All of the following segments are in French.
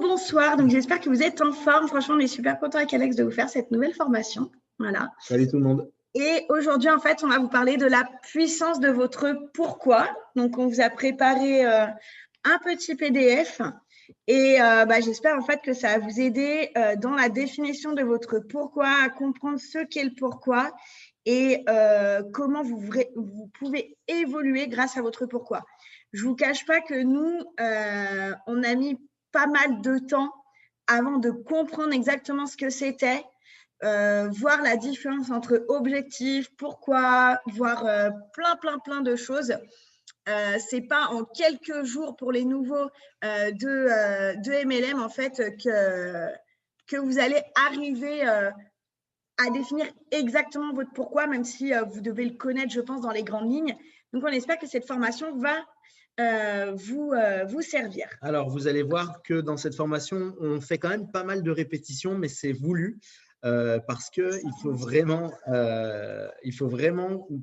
bonsoir. Donc, j'espère que vous êtes en forme. Franchement, on est super content avec Alex de vous faire cette nouvelle formation. Voilà. Salut tout le monde. Et aujourd'hui, en fait, on va vous parler de la puissance de votre pourquoi. Donc, on vous a préparé un petit PDF et j'espère en fait que ça va vous aider dans la définition de votre pourquoi, à comprendre ce qu'est le pourquoi et comment vous pouvez évoluer grâce à votre pourquoi. Je ne vous cache pas que nous, on a mis pas mal de temps avant de comprendre exactement ce que c'était, voir la différence entre objectif, pourquoi, voir plein de choses. C'est pas en quelques jours pour les nouveaux de MLM en fait que vous allez arriver à définir exactement votre pourquoi, même si vous devez le connaître, je pense, dans les grandes lignes. Donc, on espère que cette formation va vous servir. Alors, vous allez voir que dans cette formation, on fait quand même pas mal de répétitions, mais c'est voulu parce qu'il faut vraiment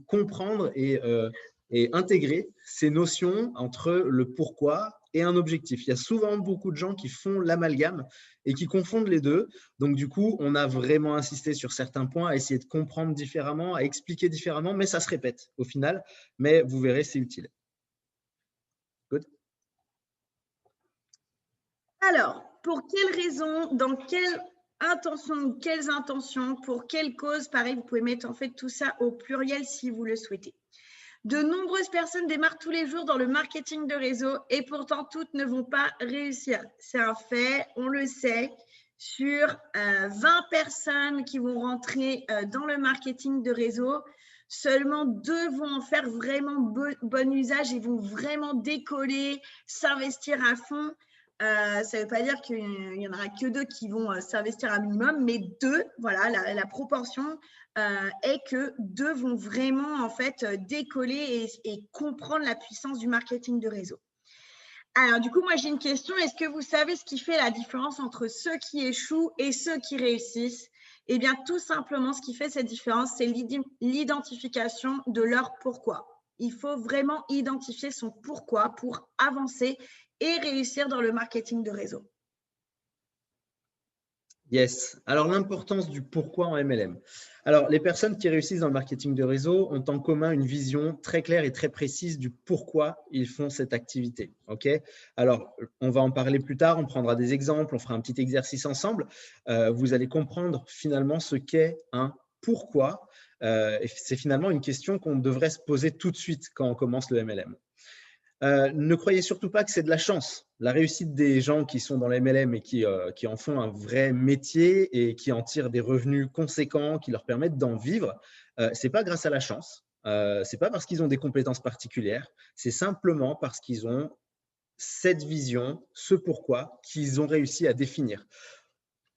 comprendre et intégrer ces notions entre le pourquoi et un objectif. Il y a souvent beaucoup de gens qui font l'amalgame et qui confondent les deux. Donc, du coup, on a vraiment insisté sur certains points, à essayer de comprendre différemment, à expliquer différemment, mais ça se répète au final. Mais vous verrez, c'est utile. Good. Alors, pour quelles raisons, dans quelles intentions, pour quelles causes, pareil, vous pouvez mettre en fait tout ça au pluriel si vous le souhaitez. De nombreuses personnes démarrent tous les jours dans le marketing de réseau et pourtant toutes ne vont pas réussir. C'est un fait, on le sait. Sur 20 personnes qui vont rentrer dans le marketing de réseau, seulement 2 vont en faire vraiment bon usage et vont vraiment décoller, s'investir à fond. Ça ne veut pas dire qu'il n'y en aura que 2 qui vont s'investir un minimum, mais 2, voilà, la proportion est que 2 vont vraiment en fait décoller et comprendre la puissance du marketing de réseau. Alors du coup, moi j'ai une question. Est-ce que vous savez ce qui fait la différence entre ceux qui échouent et ceux qui réussissent? Eh bien, tout simplement, ce qui fait cette différence, c'est l'identification de leur pourquoi. Il faut vraiment identifier son pourquoi pour avancer et réussir dans le marketing de réseau. Yes. Alors, l'importance du pourquoi en MLM. Alors, les personnes qui réussissent dans le marketing de réseau ont en commun une vision très claire et très précise du pourquoi ils font cette activité. OK ? Alors, on va en parler plus tard, on prendra des exemples, on fera un petit exercice ensemble. Vous allez comprendre finalement ce qu'est un pourquoi. Et c'est finalement une question qu'on devrait se poser tout de suite quand on commence le MLM. Ne croyez surtout pas que c'est de la chance. La réussite des gens qui sont dans les MLM et qui en font un vrai métier et qui en tirent des revenus conséquents, qui leur permettent d'en vivre, ce n'est pas grâce à la chance. Ce n'est pas parce qu'ils ont des compétences particulières. C'est simplement parce qu'ils ont cette vision, ce pourquoi qu'ils ont réussi à définir.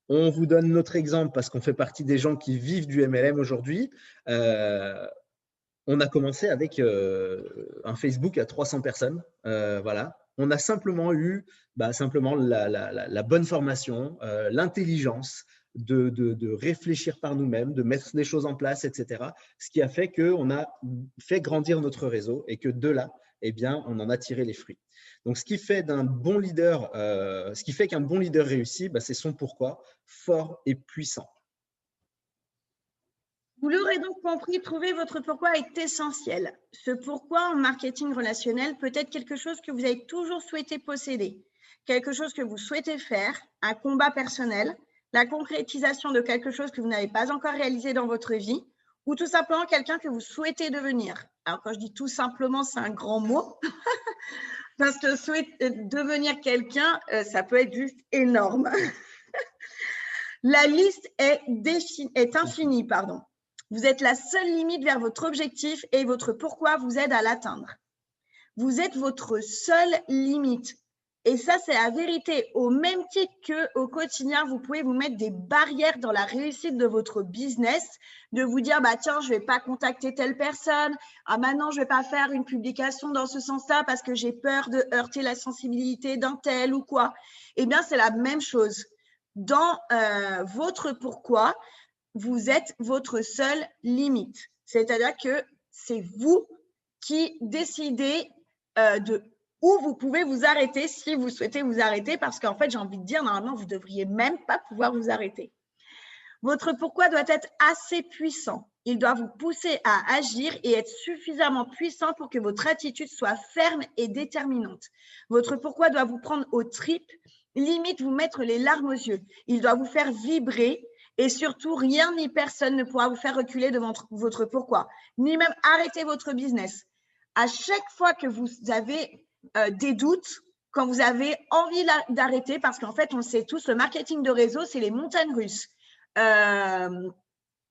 On vous donne notre exemple parce qu'on fait partie des gens qui vivent du MLM aujourd'hui. On a commencé avec un Facebook à 300 personnes. Voilà. On a simplement eu la bonne formation, l'intelligence de réfléchir par nous-mêmes, de mettre des choses en place, etc. Ce qui a fait qu'on a fait grandir notre réseau et que de là, eh bien, on en a tiré les fruits. Donc, ce qui fait qu'un bon leader réussit, c'est son pourquoi, fort et puissant. Vous l'aurez donc compris, trouver votre pourquoi est essentiel. Ce pourquoi en marketing relationnel peut être quelque chose que vous avez toujours souhaité posséder, quelque chose que vous souhaitez faire, un combat personnel, la concrétisation de quelque chose que vous n'avez pas encore réalisé dans votre vie, ou tout simplement quelqu'un que vous souhaitez devenir. Alors quand je dis tout simplement, c'est un grand mot, parce que devenir quelqu'un, ça peut être juste énorme. La liste est infinie, pardon. Vous êtes la seule limite vers votre objectif et votre pourquoi vous aide à l'atteindre. Vous êtes votre seule limite. Et ça, c'est la vérité. Au même titre qu'au quotidien, vous pouvez vous mettre des barrières dans la réussite de votre business, de vous dire, tiens, je ne vais pas contacter telle personne. Ah, maintenant, je ne vais pas faire une publication dans ce sens-là parce que j'ai peur de heurter la sensibilité d'un tel ou quoi. Eh bien, c'est la même chose. Dans votre pourquoi, vous êtes votre seule limite. C'est-à-dire que c'est vous qui décidez de ou vous pouvez vous arrêter si vous souhaitez vous arrêter parce qu'en fait, j'ai envie de dire, normalement, vous ne devriez même pas pouvoir vous arrêter. Votre pourquoi doit être assez puissant. Il doit vous pousser à agir et être suffisamment puissant pour que votre attitude soit ferme et déterminante. Votre pourquoi doit vous prendre aux tripes, limite vous mettre les larmes aux yeux. Il doit vous faire vibrer et surtout, rien ni personne ne pourra vous faire reculer devant votre pourquoi, ni même arrêter votre business. À chaque fois que vous avez des doutes, quand vous avez envie d'arrêter, parce qu'en fait, on le sait tous, le marketing de réseau, c'est les montagnes russes.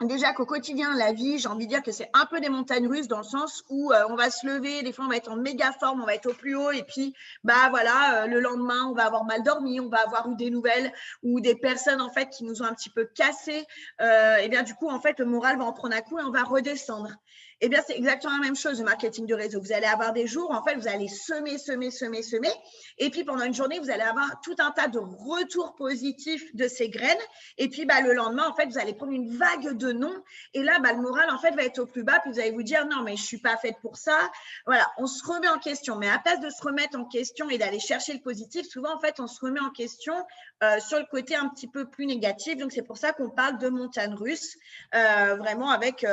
Déjà qu'au quotidien, la vie, j'ai envie de dire que c'est un peu des montagnes russes dans le sens où on va se lever, des fois on va être en méga forme, on va être au plus haut et puis le lendemain on va avoir mal dormi, on va avoir eu des nouvelles ou des personnes en fait qui nous ont un petit peu cassé, et bien du coup en fait le moral va en prendre un coup et on va redescendre. Eh bien, c'est exactement la même chose, le marketing de réseau. Vous allez avoir des jours, en fait, vous allez semer. Et puis, pendant une journée, vous allez avoir tout un tas de retours positifs de ces graines. Et puis, le lendemain, en fait, vous allez prendre une vague de non. Et là, le moral, en fait, va être au plus bas. Puis, vous allez vous dire, non, mais je ne suis pas faite pour ça. Voilà, on se remet en question. Mais à la place de se remettre en question et d'aller chercher le positif, souvent, en fait, on se remet en question sur le côté un petit peu plus négatif. Donc, c'est pour ça qu'on parle de montagne russe, vraiment avec,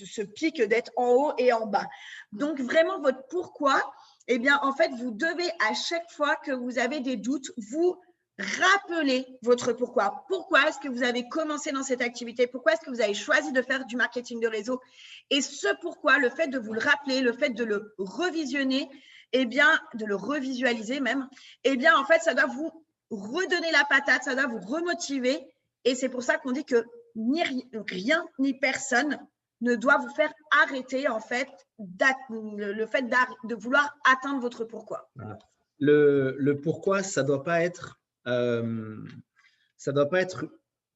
ce pic d'être en haut et en bas. Donc, vraiment, votre pourquoi, eh bien, en fait, vous devez à chaque fois que vous avez des doutes, vous rappeler votre pourquoi. Pourquoi est-ce que vous avez commencé dans cette activité? Pourquoi est-ce que vous avez choisi de faire du marketing de réseau? Et ce pourquoi, le fait de vous le rappeler, le fait de le revisionner, eh bien, de le revisualiser même, eh bien, en fait, ça doit vous redonner la patate, ça doit vous remotiver. Et c'est pour ça qu'on dit que ni rien ni personne ne doit vous faire arrêter, en fait, le fait de vouloir atteindre votre pourquoi. Voilà. Le pourquoi, ça doit pas être…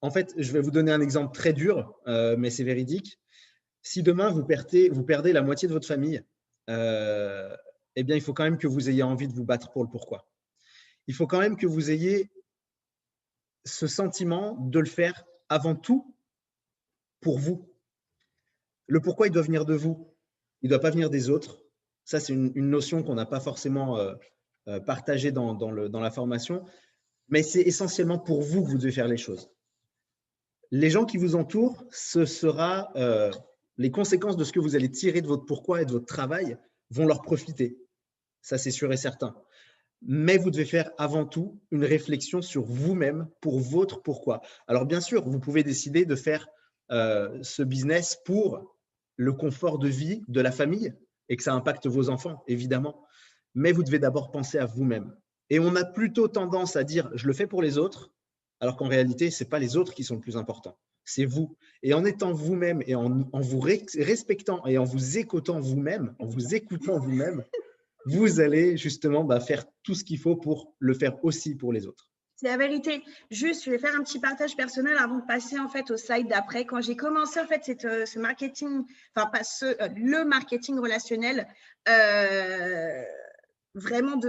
En fait, je vais vous donner un exemple très dur, mais c'est véridique. Si demain, vous perdez la moitié de votre famille, eh bien, il faut quand même que vous ayez envie de vous battre pour le pourquoi. Il faut quand même que vous ayez ce sentiment de le faire avant tout pour vous. Le pourquoi, il doit venir de vous. Il ne doit pas venir des autres. Ça, c'est une notion qu'on n'a pas forcément partagée dans la formation, mais c'est essentiellement pour vous que vous devez faire les choses. Les gens qui vous entourent, ce sera les conséquences de ce que vous allez tirer de votre pourquoi et de votre travail vont leur profiter. Ça, c'est sûr et certain. Mais vous devez faire avant tout une réflexion sur vous-même pour votre pourquoi. Alors, bien sûr, vous pouvez décider de faire ce business pour le confort de vie de la famille et que ça impacte vos enfants, évidemment. Mais vous devez d'abord penser à vous-même. Et on a plutôt tendance à dire « je le fais pour les autres », alors qu'en réalité, ce n'est pas les autres qui sont le plus important, c'est vous. Et en étant vous-même et en vous respectant et en vous écoutant vous-même, vous allez justement faire tout ce qu'il faut pour le faire aussi pour les autres. C'est la vérité. Juste, je vais faire un petit partage personnel avant de passer en fait au slide d'après. Quand j'ai commencé en fait ce marketing, enfin pas le marketing relationnel, vraiment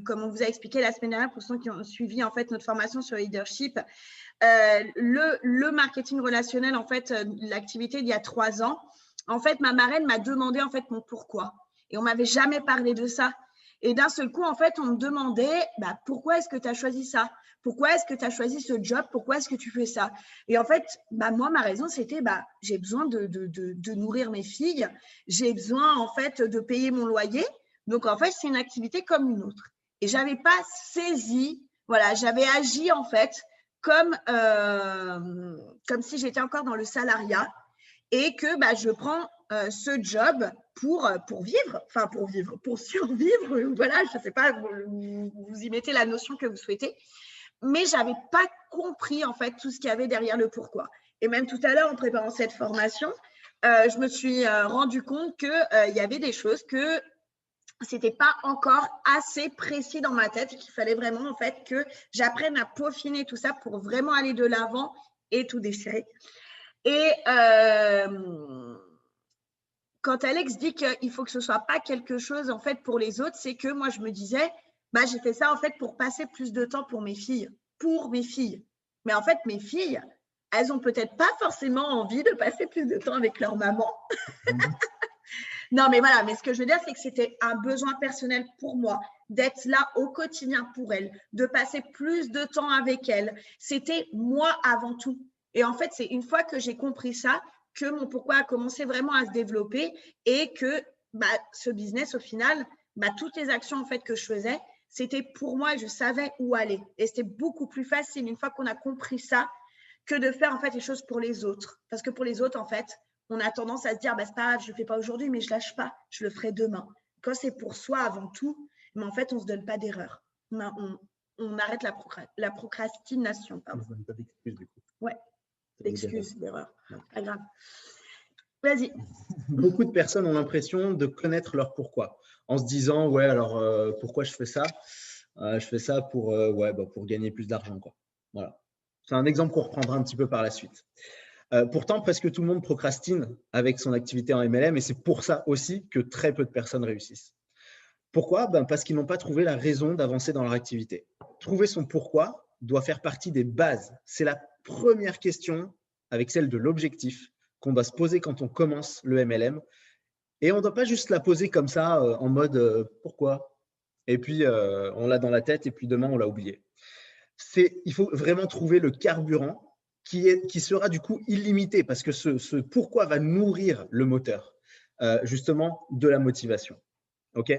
comme on vous a expliqué la semaine dernière pour ceux qui ont suivi en fait notre formation sur leadership, le marketing relationnel en fait, l'activité d'il y a 3 ans. En fait, ma marraine m'a demandé en fait mon pourquoi et on m'avait jamais parlé de ça. Et d'un seul coup, en fait, on me demandait pourquoi est-ce que tu as choisi ça? Pourquoi est-ce que tu as choisi ce job? Pourquoi est-ce que tu fais ça? Et en fait, moi, ma raison, c'était j'ai besoin de nourrir mes filles. J'ai besoin, en fait, de payer mon loyer. Donc, en fait, c'est une activité comme une autre. Et je n'avais pas saisi, voilà, j'avais agi, en fait, comme si j'étais encore dans le salariat et que je prends ce job pour vivre, pour survivre. Voilà, je ne sais pas, vous y mettez la notion que vous souhaitez. Mais je n'avais pas compris, en fait, tout ce qu'il y avait derrière le pourquoi. Et même tout à l'heure, en préparant cette formation, je me suis rendu compte qu'il y avait des choses que ce n'était pas encore assez précis dans ma tête et qu'il fallait vraiment, en fait, que j'apprenne à peaufiner tout ça pour vraiment aller de l'avant et tout déchirer. Et quand Alex dit qu'il faut que ce ne soit pas quelque chose, en fait, pour les autres, c'est que moi, je me disais, j'ai fait ça, en fait, pour passer plus de temps pour mes filles. Mais en fait, mes filles, elles n'ont peut-être pas forcément envie de passer plus de temps avec leur maman. Non, mais voilà, mais ce que je veux dire, c'est que c'était un besoin personnel pour moi, d'être là au quotidien pour elle, de passer plus de temps avec elle. C'était moi avant tout. Et en fait, c'est une fois que j'ai compris ça, que mon pourquoi a commencé vraiment à se développer et que ce business, au final, toutes les actions en fait que je faisais, c'était pour moi, je savais où aller. Et c'était beaucoup plus facile une fois qu'on a compris ça que de faire en fait les choses pour les autres. Parce que pour les autres, en fait, on a tendance à se dire, c'est pas grave, je ne le fais pas aujourd'hui, mais je ne lâche pas, je le ferai demain. Quand c'est pour soi avant tout, mais en fait, on ne se donne pas d'erreur. On arrête la procrastination. On ne se donne pas d'excuses, du coup. Ouais, d'excuses, d'erreur. Pas grave. Vas-y. Beaucoup de personnes ont l'impression de connaître leur pourquoi, en se disant, ouais, alors pourquoi je fais ça? Je fais ça pour gagner plus d'argent, quoi. Voilà. C'est un exemple qu'on reprendra un petit peu par la suite. Pourtant, presque tout le monde procrastine avec son activité en MLM et c'est pour ça aussi que très peu de personnes réussissent. Pourquoi? Parce qu'ils n'ont pas trouvé la raison d'avancer dans leur activité. Trouver son pourquoi doit faire partie des bases. C'est la première question avec celle de l'objectif qu'on doit se poser quand on commence le MLM. Et on ne doit pas juste la poser comme ça en mode pourquoi? Et puis, on l'a dans la tête et puis demain, on l'a oublié. Il faut vraiment trouver le carburant qui sera du coup illimité parce que ce pourquoi va nourrir le moteur justement de la motivation. Ok.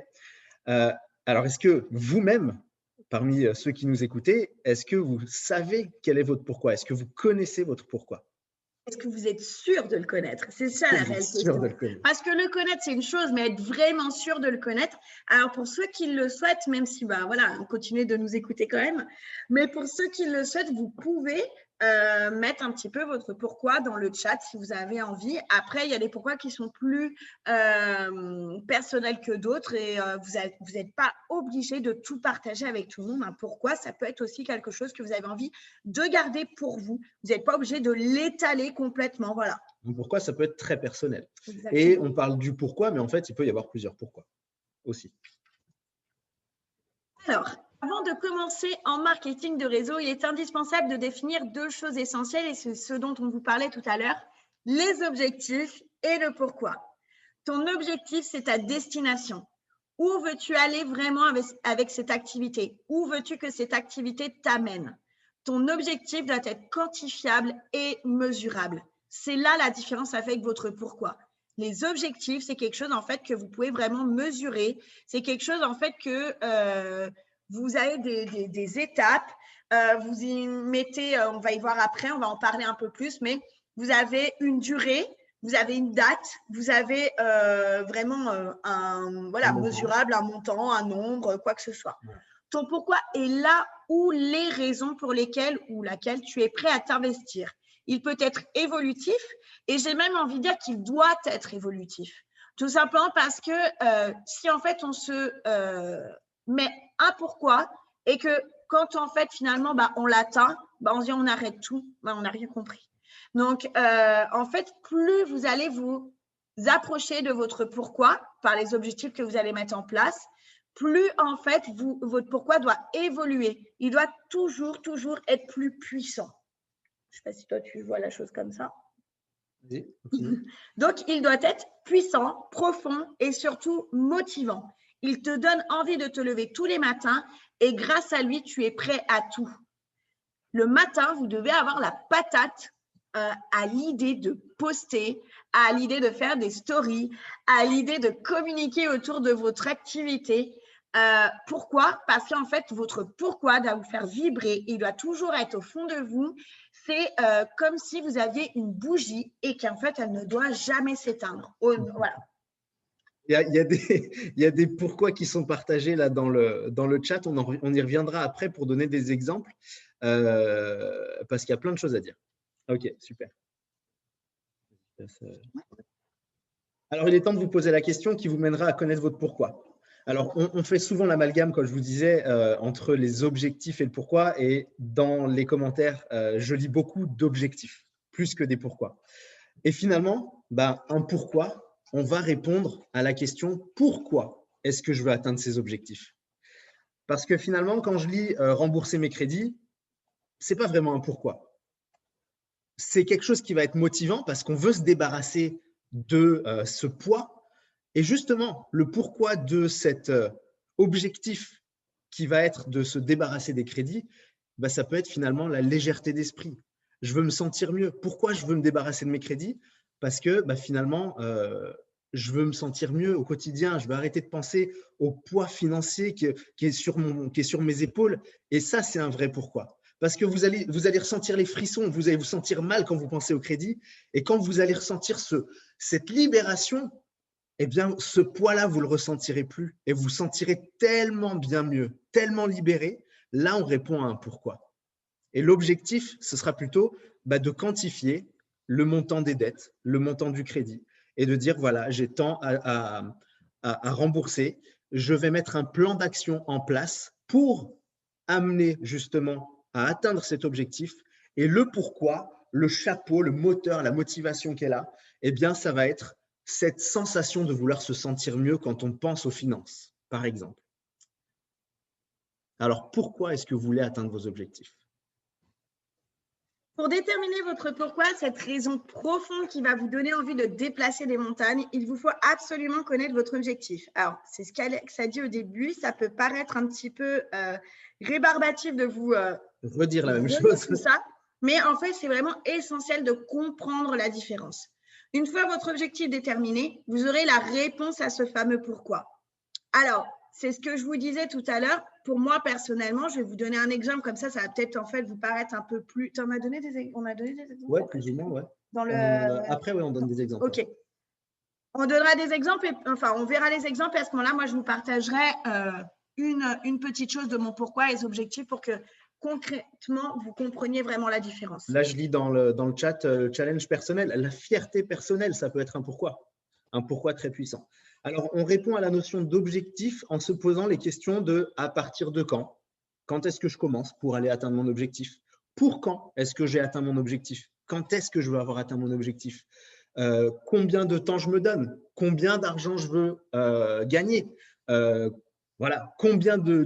Alors, est-ce que vous-même, parmi ceux qui nous écoutez, est-ce que vous savez quel est votre pourquoi? Est-ce que vous connaissez votre pourquoi? Est-ce que vous êtes sûr de le connaître? C'est ça la réelle question. Parce que le connaître, c'est une chose, mais être vraiment sûr de le connaître. Alors, pour ceux qui le souhaitent, même si, voilà, continuez de nous écouter quand même, mais pour ceux qui le souhaitent, vous pouvez mettre un petit peu votre pourquoi dans le chat si vous avez envie. Après, il y a des pourquoi qui sont plus personnels que d'autres et vous n'êtes pas obligé de tout partager avec tout le monde. Un pourquoi, ça peut être aussi quelque chose que vous avez envie de garder pour vous. Vous n'êtes pas obligé de l'étaler complètement. Voilà. Donc, pourquoi, ça peut être très personnel. Exactement. Et on parle du pourquoi, mais en fait, il peut y avoir plusieurs pourquoi aussi. Alors, avant de commencer en marketing de réseau, il est indispensable de définir deux choses essentielles et c'est ce dont on vous parlait tout à l'heure, les objectifs et le pourquoi. Ton objectif, c'est ta destination. Où veux-tu aller vraiment avec cette activité? Où veux-tu que cette activité t'amène? Ton objectif doit être quantifiable et mesurable. C'est là la différence avec votre pourquoi. Les objectifs, c'est quelque chose en fait que vous pouvez vraiment mesurer. C'est quelque chose en fait que vous avez des étapes. Vous y mettez, on va y voir après, on va en parler un peu plus, mais vous avez une durée, vous avez une date, vous avez vraiment un mesurable, un montant, un nombre, quoi que ce soit. Ouais. Ton pourquoi est là où les raisons pour lesquelles ou laquelle tu es prêt à t'investir. Il peut être évolutif et j'ai même envie de dire qu'il doit être évolutif. Tout simplement parce que si en fait on se met un pourquoi et que quand en fait finalement on l'atteint, on se dit on arrête tout, on n'a rien compris. Donc en fait plus vous allez vous approcher de votre pourquoi par les objectifs que vous allez mettre en place, plus en fait votre pourquoi doit évoluer. Il doit toujours être plus puissant. Je ne sais pas si toi, tu vois la chose comme ça. Oui, donc, il doit être puissant, profond et surtout motivant. Il te donne envie de te lever tous les matins et grâce à lui, tu es prêt à tout. Le matin, vous devez avoir la patate à l'idée de poster, à l'idée de faire des stories, à l'idée de communiquer autour de votre activité. Pourquoi? Parce qu'en fait, votre pourquoi doit vous faire vibrer. Il doit toujours être au fond de vous. C'est comme si vous aviez une bougie et qu'en fait, elle ne doit jamais s'éteindre. Voilà. Il y a des pourquoi qui sont partagés là dans le chat. On y reviendra après pour donner des exemples parce qu'il y a plein de choses à dire. Ok, super. Alors, il est temps de vous poser la question qui vous mènera à connaître votre pourquoi. Alors, on fait souvent l'amalgame, comme je vous disais, entre les objectifs et le pourquoi. Et dans les commentaires, je lis beaucoup d'objectifs, plus que des pourquoi. Et finalement, un pourquoi, on va répondre à la question « Pourquoi est-ce que je veux atteindre ces objectifs ?» Parce que finalement, quand je lis « Rembourser mes crédits », ce n'est pas vraiment un pourquoi. C'est quelque chose qui va être motivant parce qu'on veut se débarrasser de ce poids Et justement, le pourquoi de cet objectif qui va être de se débarrasser des crédits, bah, ça peut être finalement la légèreté d'esprit. Je veux me sentir mieux. Pourquoi je veux me débarrasser de mes crédits? Parce que bah, finalement, je veux me sentir mieux au quotidien. Je veux arrêter de penser au poids financier qui est sur mes épaules. Et ça, c'est un vrai pourquoi. Parce que vous allez ressentir les frissons, vous allez vous sentir mal quand vous pensez au crédit. Et quand vous allez ressentir cette libération, eh bien, ce poids-là, vous ne le ressentirez plus et vous vous sentirez tellement bien mieux, tellement libéré. Là, on répond à un pourquoi. Et l'objectif, ce sera plutôt de quantifier le montant des dettes, le montant du crédit et de dire, voilà, j'ai tant à rembourser. Je vais mettre un plan d'action en place pour amener justement à atteindre cet objectif. Et le pourquoi, le chapeau, le moteur, la motivation qu'elle a, eh bien, ça va être cette sensation de vouloir se sentir mieux quand on pense aux finances, par exemple. Alors, pourquoi est-ce que vous voulez atteindre vos objectifs? Pour déterminer votre pourquoi, cette raison profonde qui va vous donner envie de déplacer des montagnes, il vous faut absolument connaître votre objectif. Alors, c'est ce qu'Alex a dit au début, ça peut paraître un petit peu rébarbatif de vous redire la même chose. Tout ça, mais en fait, c'est vraiment essentiel de comprendre la différence. Une fois votre objectif déterminé, vous aurez la réponse à ce fameux pourquoi. Alors, c'est ce que je vous disais tout à l'heure. Pour moi, personnellement, je vais vous donner un exemple comme ça va peut-être en fait vous paraître un peu plus… On a donné des exemples? Oui, plus ou moins, ouais. Dans le… Après, oui, on donne des exemples. OK. On donnera des exemples, on verra les exemples et à ce moment-là, moi, je vous partagerai une petite chose de mon pourquoi et les objectifs pour que concrètement, vous compreniez vraiment la différence. Là, je lis dans le chat le challenge personnel. La fierté personnelle, ça peut être un pourquoi très puissant. Alors, on répond à la notion d'objectif en se posant les questions de à partir de quand? Quand est-ce que je commence pour aller atteindre mon objectif? Pour quand est-ce que j'ai atteint mon objectif? Quand est-ce que je veux avoir atteint mon objectif? Combien de temps je me donne? Combien d'argent je veux gagner? Voilà, combien de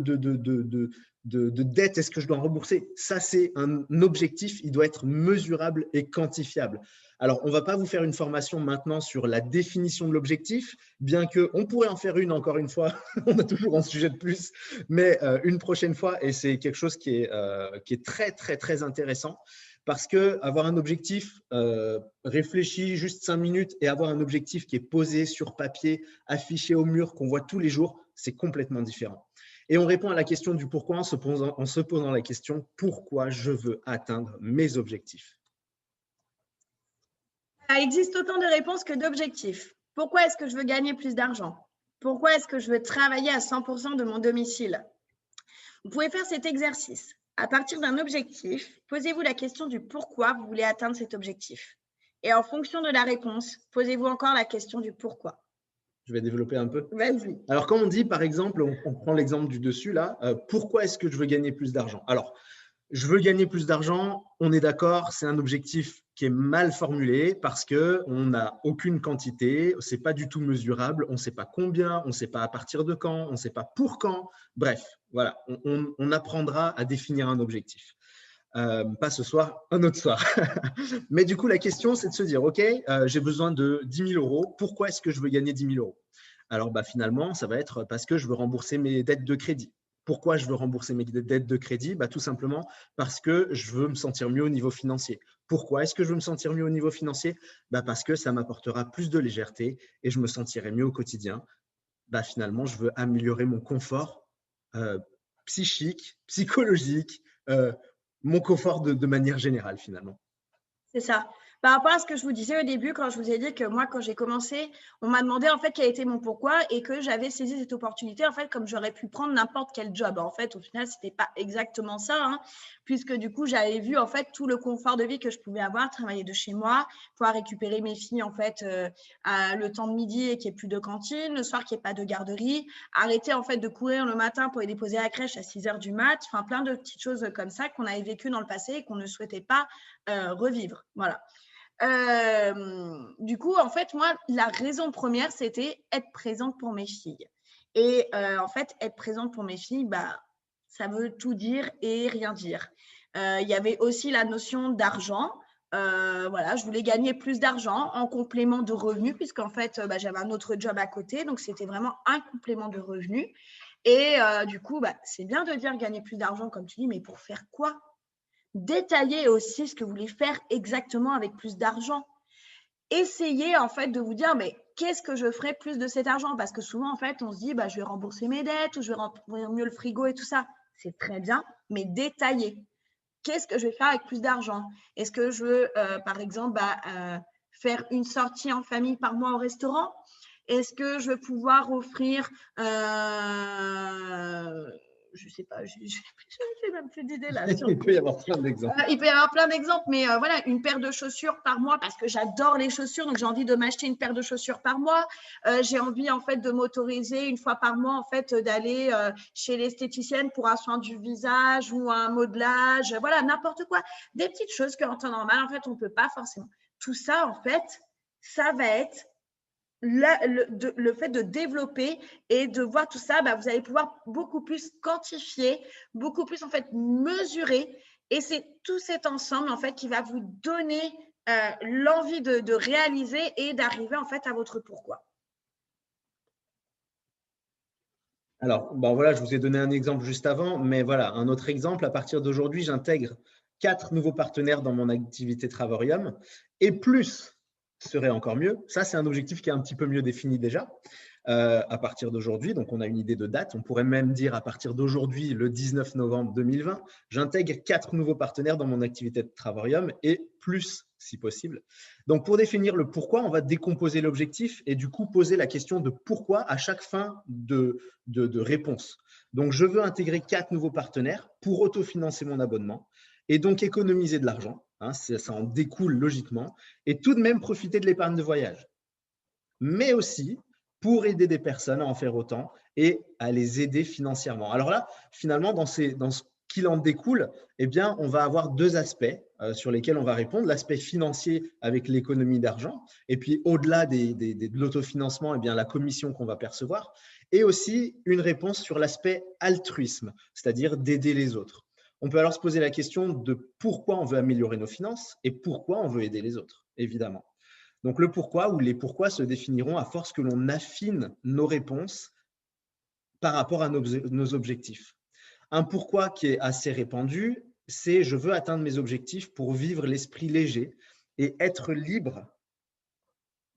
dettes est-ce que je dois rembourser? Ça, c'est un objectif, il doit être mesurable et quantifiable. Alors, on ne va pas vous faire une formation maintenant sur la définition de l'objectif, bien qu'on pourrait en faire une encore une fois, on a toujours un sujet de plus, mais une prochaine fois, et c'est quelque chose qui est très, très, très intéressant, parce qu'avoir un objectif réfléchi juste 5 minutes et avoir un objectif qui est posé sur papier, affiché au mur, qu'on voit tous les jours, c'est complètement différent. Et on répond à la question du pourquoi en se posant la question « Pourquoi je veux atteindre mes objectifs ?» Il existe autant de réponses que d'objectifs. Pourquoi est-ce que je veux gagner plus d'argent? Pourquoi est-ce que je veux travailler à 100% de mon domicile? Vous pouvez faire cet exercice. À partir d'un objectif, posez-vous la question du pourquoi vous voulez atteindre cet objectif. Et en fonction de la réponse, posez-vous encore la question du pourquoi. Je vais développer un peu. Vas-y. Alors, quand on dit, par exemple, on prend l'exemple du dessus, là, pourquoi est-ce que je veux gagner plus d'argent? Alors, je veux gagner plus d'argent, on est d'accord, c'est un objectif qui est mal formulé parce qu'on n'a aucune quantité, ce n'est pas du tout mesurable, on ne sait pas combien, on ne sait pas à partir de quand, on ne sait pas pour quand. Bref, voilà, on apprendra à définir un objectif. Pas ce soir, un autre soir. Mais du coup, la question, c'est de se dire, OK, j'ai besoin de 10 000 euros. Pourquoi est-ce que je veux gagner 10 000 euros? Alors, finalement, ça va être parce que je veux rembourser mes dettes de crédit. Pourquoi je veux rembourser mes dettes de crédit? Tout simplement parce que je veux me sentir mieux au niveau financier. Pourquoi est-ce que je veux me sentir mieux au niveau financier? Parce que ça m'apportera plus de légèreté et je me sentirai mieux au quotidien. Finalement, je veux améliorer mon confort psychique, psychologique, mon confort de manière générale, finalement. C'est ça. Par rapport à ce que je vous disais au début, quand je vous ai dit que moi, quand j'ai commencé, on m'a demandé en fait quel était mon pourquoi et que j'avais saisi cette opportunité, en fait, comme j'aurais pu prendre n'importe quel job. En fait, au final, ce n'était pas exactement ça, hein, puisque du coup, j'avais vu en fait tout le confort de vie que je pouvais avoir, travailler de chez moi, pouvoir récupérer mes filles en fait à le temps de midi et qu'il n'y ait plus de cantine, le soir qu'il n'y ait pas de garderie, arrêter en fait de courir le matin pour les déposer à la crèche à 6h du mat, enfin plein de petites choses comme ça qu'on avait vécues dans le passé et qu'on ne souhaitait pas revivre. Voilà. Du coup, en fait, moi, la raison première, c'était être présente pour mes filles. Et en fait, être présente pour mes filles, ça veut tout dire et rien dire. Il y avait aussi la notion d'argent. voilà, je voulais gagner plus d'argent en complément de revenus, puisqu'en fait, j'avais un autre job à côté, donc c'était vraiment un complément de revenus. Et du coup, c'est bien de dire gagner plus d'argent, comme tu dis, mais pour faire quoi? Détaillez aussi ce que vous voulez faire exactement avec plus d'argent. Essayez en fait de vous dire, mais qu'est-ce que je ferais plus de cet argent? Parce que souvent, en fait, on se dit, je vais rembourser mes dettes ou je vais remplir mieux le frigo et tout ça. C'est très bien, mais détaillez. Qu'est-ce que je vais faire avec plus d'argent? Est-ce que je veux, par exemple, faire une sortie en famille par mois au restaurant? Est-ce que je vais pouvoir offrir, je ne sais pas, je n'ai même plus d'idées là. Il peut y avoir plein d'exemples. Il peut y avoir plein d'exemples, mais voilà, une paire de chaussures par mois parce que j'adore les chaussures, donc j'ai envie de m'acheter une paire de chaussures par mois. J'ai envie en fait de m'autoriser une fois par mois en fait d'aller chez l'esthéticienne pour un soin du visage ou un modelage, voilà, n'importe quoi. Des petites choses qu'en temps normal en fait on peut pas forcément. Tout ça en fait, ça va être le fait de développer et de voir tout ça, vous allez pouvoir beaucoup plus quantifier, beaucoup plus en fait mesurer, et c'est tout cet ensemble en fait qui va vous donner l'envie de réaliser et d'arriver en fait à votre pourquoi. Alors, voilà, je vous ai donné un exemple juste avant, mais voilà, un autre exemple, à partir d'aujourd'hui, j'intègre 4 nouveaux partenaires dans mon activité Travorium, et plus serait encore mieux. Ça, c'est un objectif qui est un petit peu mieux défini déjà à partir d'aujourd'hui. Donc, on a une idée de date. On pourrait même dire à partir d'aujourd'hui, le 19 novembre 2020, j'intègre 4 nouveaux partenaires dans mon activité de Travorium et plus si possible. Donc, pour définir le pourquoi, on va décomposer l'objectif et du coup poser la question de pourquoi à chaque fin de réponse. Donc, je veux intégrer 4 nouveaux partenaires pour autofinancer mon abonnement et donc économiser de l'argent. Ça en découle logiquement, et tout de même profiter de l'épargne de voyage. Mais aussi pour aider des personnes à en faire autant et à les aider financièrement. Alors là, finalement, dans ce qu'il en découle, eh bien, on va avoir 2 aspects sur lesquels on va répondre. L'aspect financier avec l'économie d'argent, et puis au-delà de l'autofinancement, eh bien, la commission qu'on va percevoir, et aussi une réponse sur l'aspect altruisme, c'est-à-dire d'aider les autres. On peut alors se poser la question de pourquoi on veut améliorer nos finances et pourquoi on veut aider les autres, évidemment. Donc, le pourquoi ou les pourquoi se définiront à force que l'on affine nos réponses par rapport à nos objectifs. Un pourquoi qui est assez répandu, c'est « je veux atteindre mes objectifs pour vivre l'esprit léger et être libre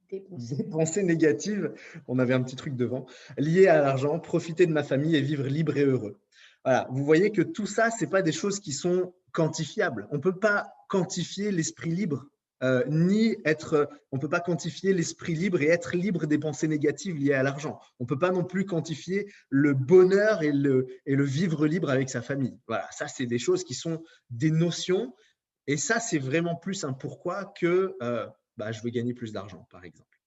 des pensées négatives », on avait un petit truc devant, liées à l'argent, profiter de ma famille et vivre libre et heureux. Voilà, vous voyez que tout ça, ce n'est pas des choses qui sont quantifiables. On ne peut pas quantifier l'esprit libre, on ne peut pas quantifier l'esprit libre et être libre des pensées négatives liées à l'argent. On ne peut pas non plus quantifier le bonheur et le vivre libre avec sa famille. Voilà, ça, c'est des choses qui sont des notions, et ça, c'est vraiment plus un pourquoi que je veux gagner plus d'argent, par exemple.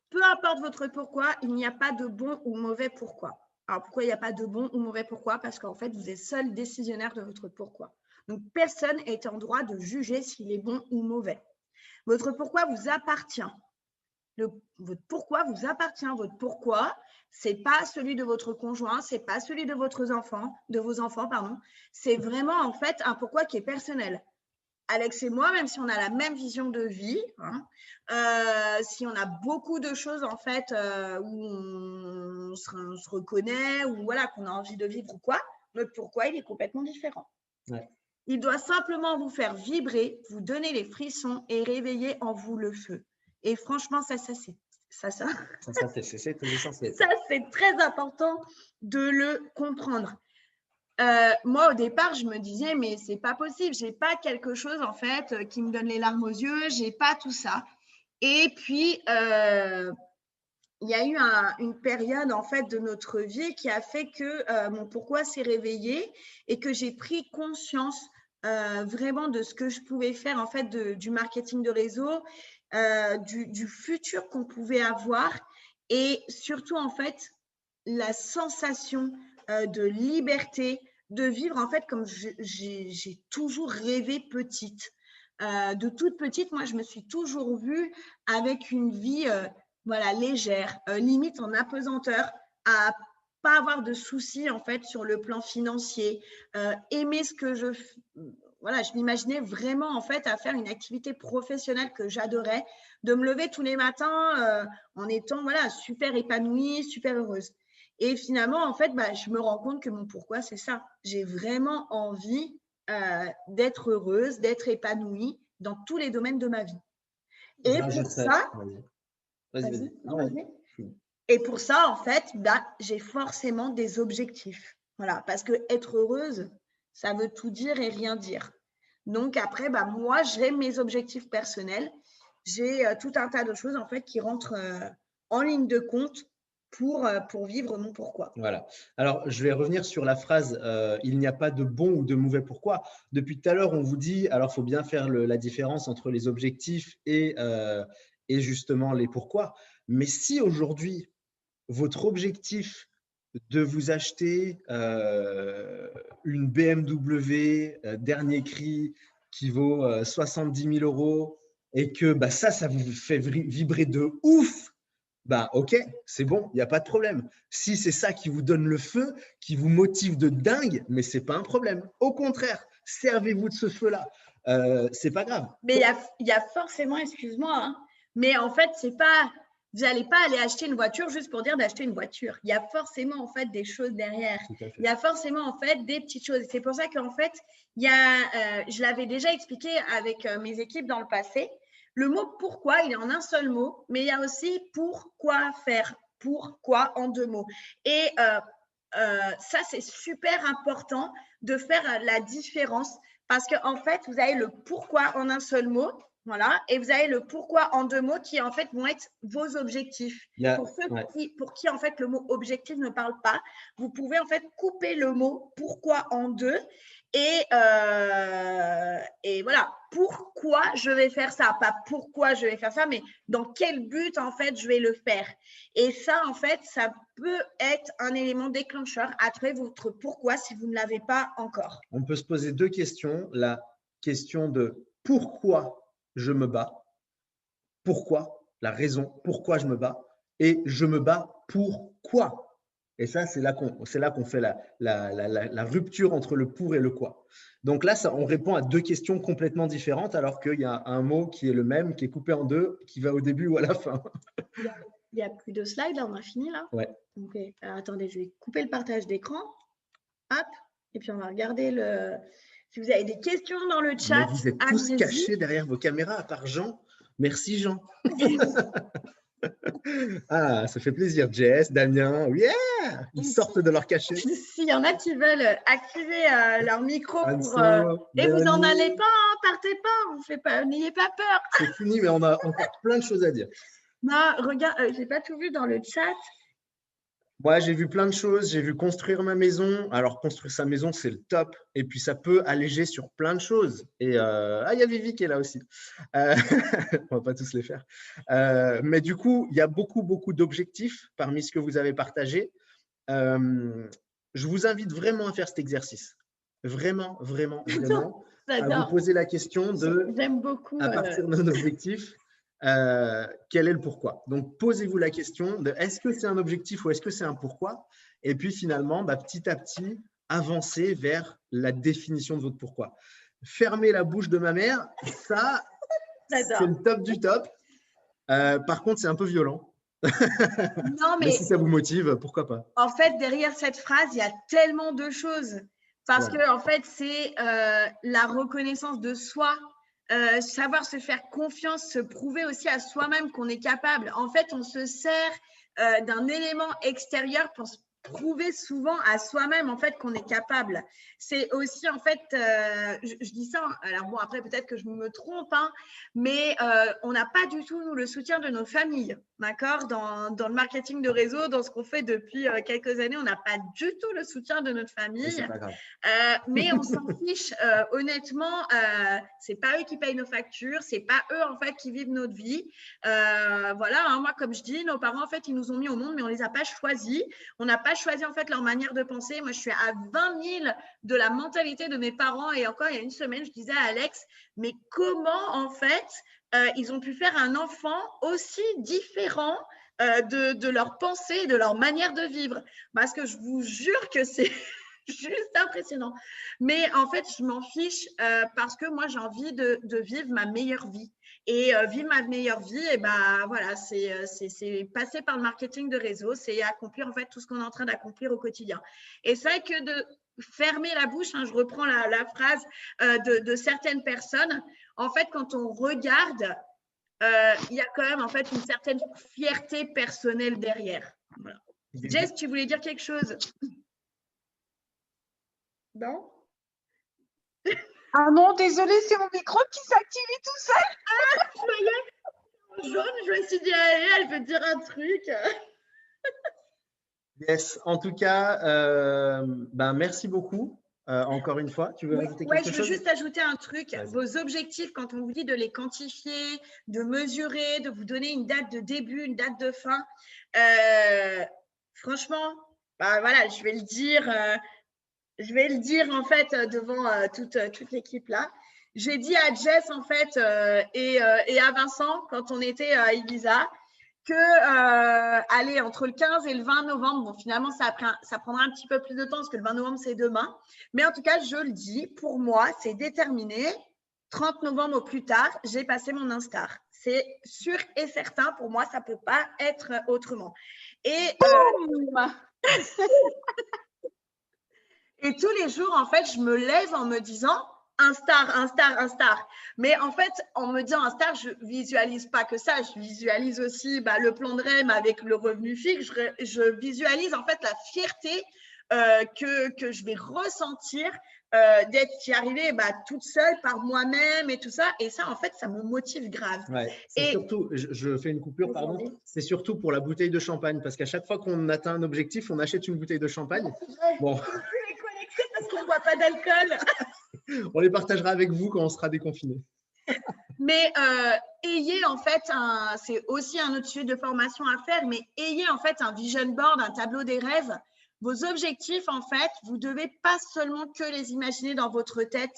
Peu importe votre pourquoi, il n'y a pas de bon ou mauvais pourquoi. Alors, pourquoi il n'y a pas de bon ou mauvais pourquoi? Parce qu'en fait, vous êtes seul décisionnaire de votre pourquoi. Donc, personne n'est en droit de juger s'il est bon ou mauvais. Votre pourquoi vous appartient. Votre pourquoi vous appartient. Votre pourquoi, ce n'est pas celui de votre conjoint, ce n'est pas celui de vos enfants, pardon. C'est vraiment, en fait, un pourquoi qui est personnel. Alex et moi, même si on a la même vision de vie, si on a beaucoup de choses en fait où on se reconnaît, ou voilà, qu'on a envie de vivre ou quoi, notre pourquoi il est complètement différent. Ouais. Il doit simplement vous faire vibrer, vous donner les frissons et réveiller en vous le feu. Et franchement, ça c'est essentiel. Ça, c'est très important de le comprendre. Moi, au départ, je me disais, mais c'est pas possible, j'ai pas quelque chose en fait qui me donne les larmes aux yeux, j'ai pas tout ça. Et puis, il y a eu une période en fait de notre vie qui a fait que mon pourquoi s'est réveillé et que j'ai pris conscience vraiment de ce que je pouvais faire en fait du marketing de réseau, du futur qu'on pouvait avoir, et surtout en fait la sensation de liberté, de vivre en fait comme j'ai toujours rêvé petite. De toute petite, moi, je me suis toujours vue avec une vie légère, limite en apesanteur, à pas avoir de soucis en fait sur le plan financier, aimer ce que je voilà, je m'imaginais vraiment en fait à faire une activité professionnelle que j'adorais, de me lever tous les matins en étant voilà, super épanouie, super heureuse. Et finalement, en fait, je me rends compte que mon pourquoi, c'est ça. J'ai vraiment envie d'être heureuse, d'être épanouie dans tous les domaines de ma vie. Et pour ça, Vas-y. non, vas-y. Et pour ça, en fait, j'ai forcément des objectifs. Voilà, parce que être heureuse, ça veut tout dire et rien dire. Donc après, moi, j'ai mes objectifs personnels. J'ai tout un tas de choses en fait qui rentrent en ligne de compte pour vivre mon pourquoi. Voilà. Alors, je vais revenir sur la phrase il n'y a pas de bon ou de mauvais pourquoi. Depuis tout à l'heure, on vous dit, alors il faut bien faire la différence entre les objectifs et justement les pourquoi. Mais si aujourd'hui, votre objectif de vous acheter une BMW dernier cri qui vaut 70 000 € et que ça vous fait vibrer de ouf, ok, c'est bon, il n'y a pas de problème. Si c'est ça qui vous donne le feu, qui vous motive de dingue, mais ce n'est pas un problème. Au contraire, servez-vous de ce feu-là. C'est pas grave. Mais il y a forcément, excuse-moi, hein, mais en fait, c'est pas, vous n'allez pas aller acheter une voiture juste pour dire d'acheter une voiture. Il y a forcément en fait des choses derrière. Il y a forcément en fait des petites choses. C'est pour ça qu'en fait, je l'avais déjà expliqué avec mes équipes dans le passé. Le mot pourquoi, il est en un seul mot, mais il y a aussi pourquoi faire, pourquoi en deux mots. Et ça, c'est super important de faire la différence parce qu'en fait, vous avez le pourquoi en un seul mot, voilà, et vous avez le pourquoi en deux mots qui en fait vont être vos objectifs. Pour ceux pour qui en fait le mot objectif ne parle pas, vous pouvez en fait couper le mot pourquoi en deux et voilà, pourquoi je vais faire ça, pas pourquoi je vais faire ça, mais dans quel but en fait je vais le faire. Et ça en fait, ça peut être un élément déclencheur à trouver votre pourquoi si vous ne l'avez pas encore. On peut se poser deux questions. La question de pourquoi je me bats, pourquoi, la raison, pourquoi je me bats, et je me bats pourquoi. Et ça, c'est là qu'on fait la rupture entre le pour et le quoi. Donc là, on répond à deux questions complètement différentes, alors qu'il y a un mot qui est le même, qui est coupé en deux, qui va au début ou à la fin. Il n'y a plus de slides, là, on a fini là. Ouais. Okay. Alors, attendez, je vais couper le partage d'écran. Hop, et puis on va regarder si vous avez des questions dans le chat. Mais vous êtes tous cachés derrière vos caméras, à part Jean. Merci Jean. Ah, ça fait plaisir. Jess, Damien, yeah, ils sortent de leur cachet. S'il y en a qui veulent activer leur micro pour… et vous n'en allez pas, hein, partez pas, n'ayez pas peur. C'est fini, mais on a encore plein de choses à dire. Non, regarde, j'ai pas tout vu dans le chat. Moi, j'ai vu plein de choses. J'ai vu construire ma maison. Alors, construire sa maison, c'est le top. Et puis, ça peut alléger sur plein de choses. Et il y a Vivi qui est là aussi. On va pas tous les faire. Mais du coup, il y a beaucoup d'objectifs parmi ce que vous avez partagé. Je vous invite vraiment à faire cet exercice. Vraiment. À vous poser la question de, j'aime beaucoup, à partir d'un objectif, quel est le pourquoi. Donc, posez-vous la question de est-ce que c'est un objectif ou est-ce que c'est un pourquoi? Et puis, finalement, petit à petit, avancez vers la définition de votre pourquoi. Fermer la bouche de ma mère, ça, c'est le top du top. Par contre, c'est un peu violent. Non, mais si ça vous motive, pourquoi pas? En fait, derrière cette phrase, il y a tellement de choses. Parce que, en fait, c'est la reconnaissance de soi, savoir se faire confiance, se prouver aussi à soi-même qu'on est capable. En fait, on se sert d'un élément extérieur pour se prouver souvent à soi-même en fait qu'on est capable. C'est aussi en fait, je dis ça, alors bon après peut-être que je me trompe, hein, mais on n'a pas du tout nous le soutien de nos familles, d'accord, dans le marketing de réseau, dans ce qu'on fait depuis quelques années, on n'a pas du tout le soutien de notre famille. C'est pas grave. Mais on s'en fiche, honnêtement, c'est pas eux qui payent nos factures, c'est pas eux en fait qui vivent notre vie. Voilà, hein, moi comme je dis, nos parents en fait ils nous ont mis au monde, mais on les a pas choisis. On n'a pas choisi en fait leur manière de penser. Moi je suis à 20 000 de la mentalité de mes parents et encore il y a une semaine je disais à Alex, mais comment en fait ils ont pu faire un enfant aussi différent de leur pensée, de leur manière de vivre, parce que je vous jure que c'est juste impressionnant. Mais en fait, je m'en fiche parce que moi, j'ai envie de vivre ma meilleure vie. Et vivre ma meilleure vie, et ben voilà, c'est passer par le marketing de réseau, c'est accomplir en fait tout ce qu'on est en train d'accomplir au quotidien. Et c'est vrai que de fermer la bouche, hein, je reprends la phrase de certaines personnes, en fait, quand on regarde, il y a quand même en fait une certaine fierté personnelle derrière. Voilà. Jess, tu voulais dire quelque chose? Non? Ah non, désolé, c'est mon micro qui s'active tout seul. Ah, je voyais jaune, je me suis dit, allez, elle veut dire un truc. Yes, en tout cas, ben, merci beaucoup. Encore une fois, tu veux ajouter quelque chose? Je veux juste ajouter un truc. Vos objectifs, quand on vous dit de les quantifier, de mesurer, de vous donner une date de début, une date de fin, franchement, bah, voilà, je vais le dire en fait devant toute l'équipe là. J'ai dit à Jess en fait et à Vincent quand on était à Ibiza que allez, entre le 15 et le 20 novembre, bon, finalement, ça prendra un petit peu plus de temps parce que le 20 novembre, c'est demain. Mais en tout cas, je le dis, pour moi, c'est déterminé. 30 novembre au plus tard, j'ai passé mon Instar. C'est sûr et certain, pour moi, ça ne peut pas être autrement. Et tous les jours, en fait, je me lève en me disant un star. Mais en fait, en me disant un star, je visualise pas que ça. Je visualise aussi le plan de REM avec le revenu fixe. Je visualise en fait la fierté que je vais ressentir d'être arrivée toute seule par moi-même et tout ça. Et ça, en fait, ça me motive grave. Ouais, c'est surtout, je fais une coupure, pardon. C'est surtout pour la bouteille de champagne parce qu'à chaque fois qu'on atteint un objectif, on achète une bouteille de champagne. Bon. Je peux les connecter parce qu'on ne boit pas d'alcool. On les partagera avec vous quand on sera déconfiné. Mais ayez en fait c'est aussi un autre sujet de formation à faire, mais ayez en fait un vision board, un tableau des rêves. Vos objectifs, en fait, vous devez pas seulement que les imaginer dans votre tête.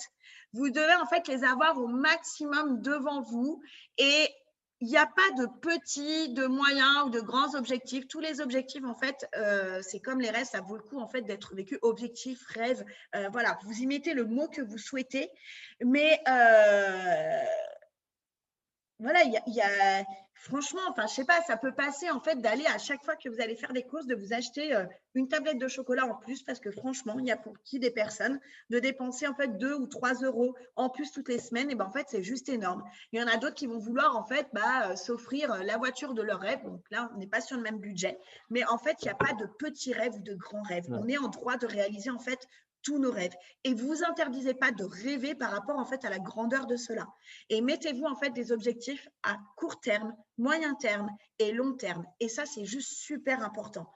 Vous devez en fait les avoir au maximum devant vous. Et il n'y a pas de petits, de moyens ou de grands objectifs. Tous les objectifs, en fait, c'est comme les rêves, ça vaut le coup en fait d'être vécu. Objectif, rêve, voilà. Vous y mettez le mot que vous souhaitez, mais voilà, franchement, enfin, je sais pas, ça peut passer en fait d'aller à chaque fois que vous allez faire des courses, de vous acheter une tablette de chocolat en plus, parce que franchement, il y a pour qui des personnes de dépenser en fait 2 ou 3 euros en plus toutes les semaines, et ben en fait, c'est juste énorme. Il y en a d'autres qui vont vouloir en fait s'offrir la voiture de leur rêve. Donc là, on n'est pas sur le même budget, mais en fait, il n'y a pas de petits rêves ou de grands rêves. Ouais. On est en droit de réaliser en fait tous nos rêves. Et vous vous interdisez pas de rêver par rapport en fait à la grandeur de cela. Et mettez-vous en fait des objectifs à court terme, moyen terme et long terme. Et ça, c'est juste super important.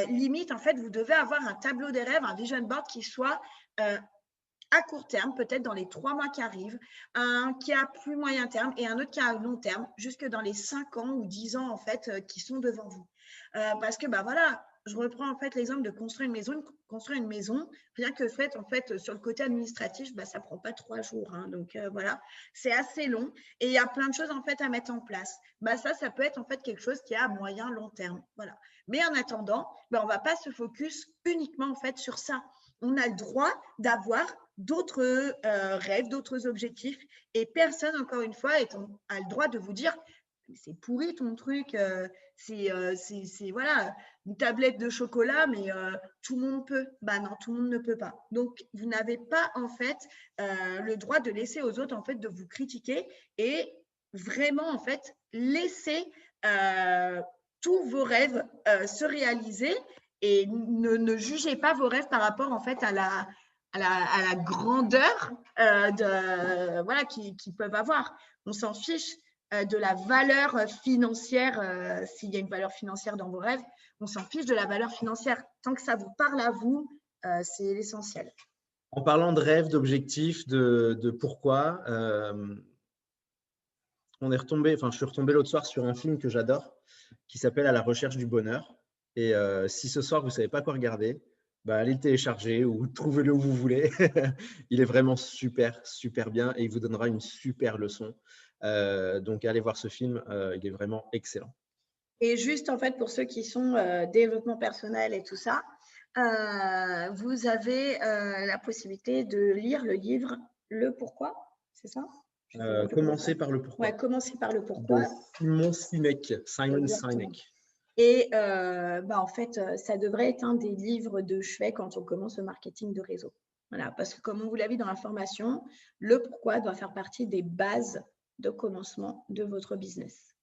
Limite, en fait, vous devez avoir un tableau des rêves, un vision board qui soit à court terme, peut-être dans les 3 mois qui arrivent, un qui a plus moyen terme et un autre qui a long terme, jusque dans les 5 ans ou 10 ans en fait qui sont devant vous. Parce que voilà, je reprends en fait l'exemple de construire une maison, rien que fait en fait sur le côté administratif, ça prend pas 3 jours, hein, donc voilà, c'est assez long et il y a plein de choses en fait à mettre en place. Ça peut être en fait quelque chose qui est à moyen long terme, voilà. Mais en attendant, on va pas se focus uniquement en fait sur ça. On a le droit d'avoir d'autres rêves, d'autres objectifs et personne, encore une fois, a le droit de vous dire c'est pourri ton truc, c'est voilà, une tablette de chocolat, mais tout le monde peut. Non, tout le monde ne peut pas. Donc, vous n'avez pas en fait le droit de laisser aux autres en fait de vous critiquer et vraiment en fait laisser tous vos rêves se réaliser et ne jugez pas vos rêves par rapport en fait à la grandeur voilà, qu'ils peuvent avoir. On s'en fiche de la valeur financière, s'il y a une valeur financière dans vos rêves, on s'en fiche de la valeur financière. Tant que ça vous parle à vous, c'est l'essentiel. En parlant de rêves, d'objectifs, de pourquoi, je suis retombé l'autre soir sur un film que j'adore qui s'appelle À la recherche du bonheur. Et si ce soir, vous ne savez pas quoi regarder, allez le télécharger ou trouvez-le où vous voulez. Il est vraiment super, super bien et il vous donnera une super leçon. Donc, allez voir ce film, il est vraiment excellent. Et juste, en fait, pour ceux qui sont développement personnel et tout ça, vous avez la possibilité de lire le livre « Le pourquoi », c'est ça? Commencer par le pourquoi. Ouais, commencer par le pourquoi. Simon Sinek. Exactement. Et en fait, ça devrait être un des livres de chevet quand on commence le marketing de réseau. Voilà, parce que comme on vous l'a vu dans la formation, le pourquoi doit faire partie des bases de commencement de votre business.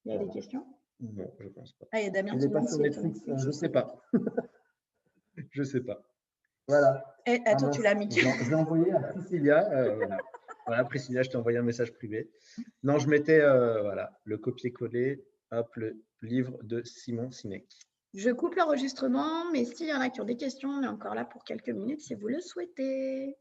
Il y a des questions? Non, je ne pense pas. Ah, il y a Damien Il qui n'est pas demande sur si Netflix, je ne sais pas. Je ne sais pas. Voilà. Eh, attends, tu l'as mis. Je l'ai envoyé à Priscilla. Voilà, Priscilla, je t'ai envoyé un message privé. Non, je mettais voilà, le copier-coller, hop, le livre de Simon Sinek. Je coupe l'enregistrement, mais s'il y en a qui ont des questions, on est encore là pour quelques minutes si vous le souhaitez.